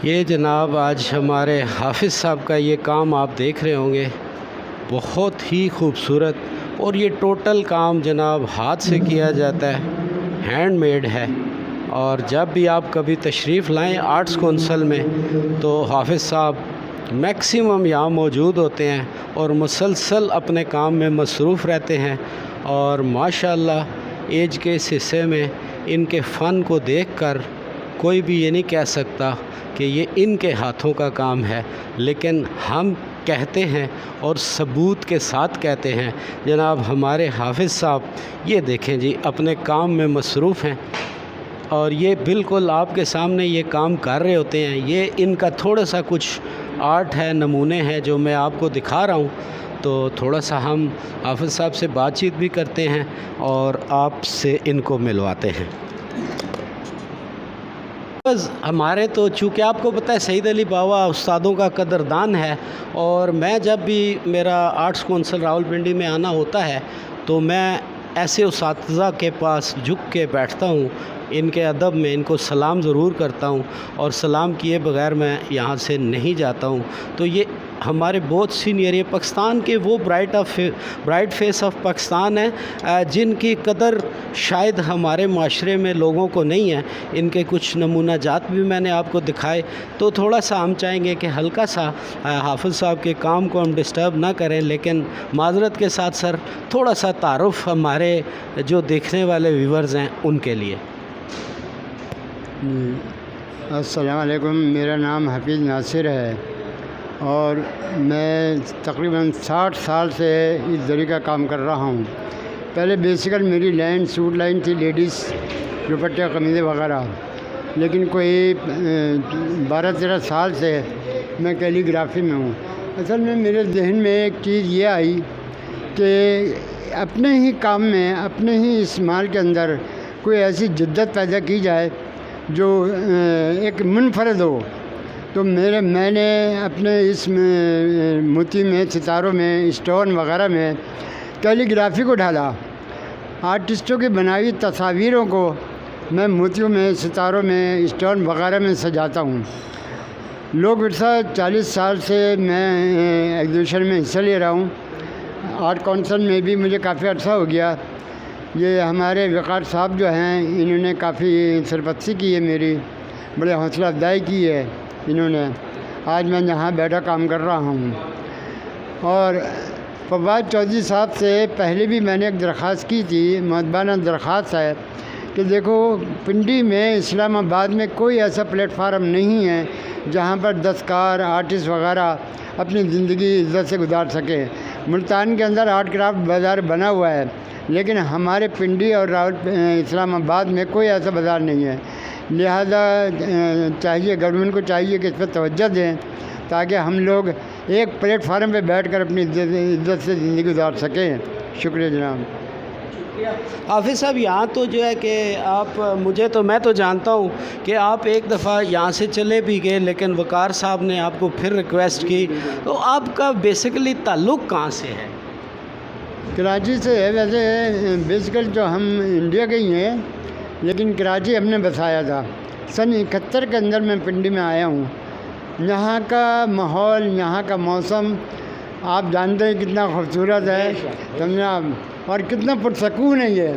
ये जनाब आज हमारे हाफिज़ साहब का ये काम आप देख रहे होंगे, बहुत ही खूबसूरत। और ये टोटल काम जनाब हाथ से किया जाता है, हैंडमेड है। और जब भी आप कभी तशरीफ़ लाएं आर्ट्स कौंसल में तो हाफिज़ साहब मैक्सिमम यहाँ मौजूद होते हैं और मुसलसल अपने काम में मसरूफ़ रहते हैं। और माशाअल्लाह एज के इस हिस्से में इनके फ़न को देखकर कोई भी ये नहीं कह सकता कि ये इनके हाथों का काम है, लेकिन हम कहते हैं और सबूत के साथ कहते हैं। जनाब हमारे हाफिज़ साहब ये देखें जी अपने काम में मसरूफ़ हैं और ये बिल्कुल आपके सामने ये काम कर रहे होते हैं। ये इनका थोड़ा सा कुछ आर्ट है, नमूने हैं जो मैं आपको दिखा रहा हूँ। तो थोड़ा सा हम हाफिज़ साहब से बातचीत भी करते हैं और आपसे इनको मिलवाते हैं। हमारे तो चूँकि आपको पता है सईद अली बावा उस्तादों का कदरदान है, और मैं जब भी मेरा आर्ट्स कौंसल रावलपिंडी में आना होता है तो मैं ऐसे उस्ताज़ा के पास झुक के बैठता हूँ, इनके अदब में इनको सलाम ज़रूर करता हूँ और सलाम किए बग़ैर मैं यहाँ से नहीं जाता हूँ। तो ये हमारे बहुत सीनियर, ये पाकिस्तान के वो ब्राइट फेस ऑफ पाकिस्तान है जिनकी कदर शायद हमारे माशरे में लोगों को नहीं है। इनके कुछ नमूना जात भी मैंने आपको दिखाए। तो थोड़ा सा हम चाहेंगे कि हल्का सा हाफिज़ साहब के काम को हम डिस्टर्ब ना करें, लेकिन माज़रत के साथ सर थोड़ा सा तारुफ़ हमारे जो देखने वाले व्यूवर्स हैं उनके लिए। अस्सलाम वालेकुम, मेरा नाम हफीज़ नासिर है और मैं तकरीबन 60 साल से इस ज़री का काम कर रहा हूँ। पहले बेसिकल मेरी लाइन सूट लाइन थी, लेडीज़ दुपट्टे कमीज़ें वगैरह, लेकिन कोई 12-13 साल से मैं कैलीग्राफी में हूँ। असल में मेरे जहन में एक चीज़ ये आई कि अपने ही काम में, अपने ही इस्तेमाल के अंदर कोई ऐसी जिद्दत पैदा की जाए जो एक मुनफरद हो। तो मैंने अपने इस मोती में, सितारों में, स्टोन वगैरह में कैलीग्राफी को ढाला। आर्टिस्टों की बनाई तस्वीरों को मैं मोतियों में, सितारों में, स्टोन वगैरह में सजाता हूँ। लोक विरसा 40 साल से मैं एग्जीबिशन में हिस्सा ले रहा हूँ। आर्ट कौंसल में भी मुझे काफ़ी अर्सा हो गया। ये हमारे वक़ार साहब जो हैं, इन्होंने काफ़ी सरपरस्ती की है मेरी, बड़े हौसला अफजाई की है इन्होंने। आज मैं यहाँ बैठा काम कर रहा हूँ। और फवाद चौधरी साहब से पहले भी मैंने एक दरख्वास्त की थी, मुअद्दबाना दरख्वास्त है कि देखो पिंडी में, इस्लामाबाद में कोई ऐसा प्लेटफार्म नहीं है जहाँ पर दस्तकार, आर्टिस्ट वगैरह अपनी ज़िंदगी इज़्ज़त से गुजार सके। मुल्तान के अंदर आर्ट क्राफ्ट बाज़ार बना हुआ है, लेकिन हमारे पिंडी और इस्लामाबाद में कोई ऐसा बाज़ार नहीं है। लिहाजा चाहिए, गवर्नमेंट को चाहिए कि इस पर तवज्जो दें ताकि हम लोग एक प्लेटफार्म पे बैठकर अपनी इज़्ज़त से ज़िंदगी गुजार सकें। शुक्रिया जनाब। हाफिज़ साहब यहाँ तो जो है कि आप मैं तो जानता हूँ कि आप एक दफ़ा यहाँ से चले भी गए, लेकिन वक़ार साहब ने आपको फिर रिक्वेस्ट की। तो आपका बेसिकली ताल्लुक़ कहाँ से है? कराची से है। वैसे बेसिकल जो हम इंडिया के ही हैं, लेकिन कराची हमने बसाया था। सन 71 के अंदर मैं पिंडी में आया हूँ। यहाँ का माहौल, यहाँ का मौसम आप जानते हैं कितना खूबसूरत है, समझा, और कितना पुरसकून है। ये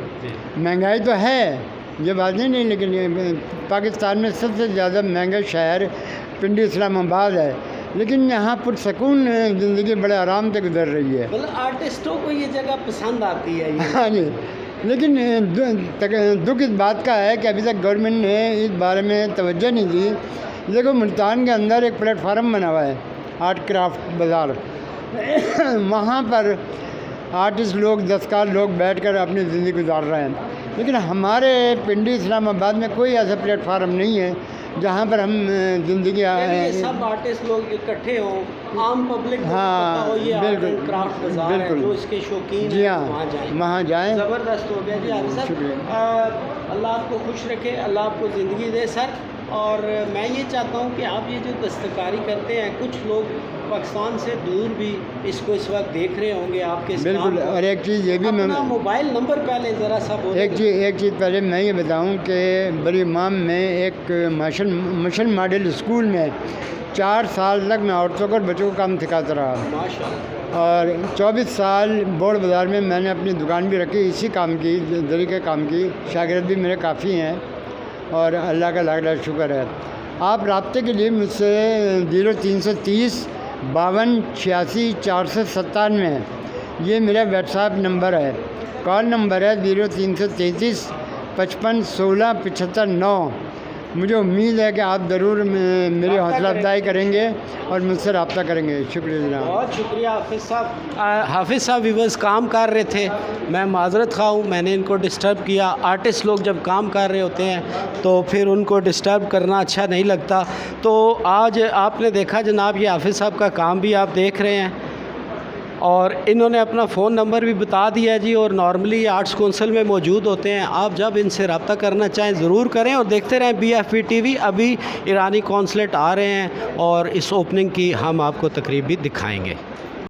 महंगाई तो है, ये बात नहीं, लेकिन ये पाकिस्तान में सबसे ज़्यादा महंगा शहर पिंडी इस्लामाबाद है, लेकिन यहाँ पुरसकून ज़िंदगी बड़े आराम से गुजर रही है। मतलब आर्टिस्टों को ये जगह पसंद आती है ये। हाँ जी, लेकिन दुख इस बात का है कि अभी तक गवर्नमेंट ने इस बारे में तवज्जो नहीं दी। देखो मुल्तान के अंदर एक प्लेटफार्म बना हुआ है, आर्ट क्राफ्ट बाज़ार। वहाँ पर आर्टिस्ट लोग, दस्तकार लोग बैठकर अपनी ज़िंदगी गुजार रहे हैं, लेकिन हमारे पिंडी इस्लामाबाद में कोई ऐसा प्लेटफार्म नहीं है जहाँ पर हम ज़िंदगी सब आर्टिस्ट लोग इकट्ठे हों, आम पब्लिक हाँ हो ये बिल्कुल क्राफ्ट बाज़ार है, जो इसके शौकीन जी हाँ, वहाँ जाएँ। ज़बरदस्त हो गया जी आप सर। अल्लाह आपको खुश रखे, अल्लाह आपको ज़िंदगी दे सर। और मैं ये चाहता हूँ कि आप ये जो दस्तकारी करते हैं, कुछ लोग पाकिस्तान से दूर भी इसको इस वक्त देख रहे होंगे आपके इस बिल्कुल। काम को। और एक चीज़ ये भी मैं अपना मोबाइल नंबर पहले ज़रा सा बोलें। एक चीज़ पहले मैं ये बताऊं कि बड़ी इमाम में एक मिशन मॉडल स्कूल में 4 साल तक मैं औरतों को और बच्चों को काम सिखाता रहा माशाल्लाह। और 24 साल बोर्ड बाज़ार में मैंने अपनी दुकान भी रखी इसी काम की, दरी के काम की। शागिर्द भी मेरे काफ़ी हैं और अल्लाह का लाख लाख शुक्र है। आप राब्ते के लिए मुझसे 0330 52 86 497 ये मेरा व्हाट्सएप नंबर है। कॉल नंबर है 0333 55 16 75 9। मुझे उम्मीद है कि आप ज़रूर मेरी हौसला अफजाई करेंगे और मुझसे रब्ता करेंगे। शुक्रिया जनाब। बहुत शुक्रिया हाफिज़ साहब। हाफिज़ साहब व्यूअर्स काम कर रहे थे, मैं माजरत खा हूँ, मैंने इनको डिस्टर्ब किया। आर्टिस्ट लोग जब काम कर रहे होते हैं तो फिर उनको डिस्टर्ब करना अच्छा नहीं लगता। तो आज आपने देखा जनाब, ये हाफिज़ साहब का काम भी आप देख रहे हैं और इन्होंने अपना फ़ोन नंबर भी बता दिया जी। और नॉर्मली आर्ट्स काउंसिल में मौजूद होते हैं, आप जब इनसे रब्ता करना चाहें ज़रूर करें और देखते रहें BFP TV। अभी ईरानी कौंसलेट आ रहे हैं और इस ओपनिंग की हम आपको तकरीब भी दिखाएंगे।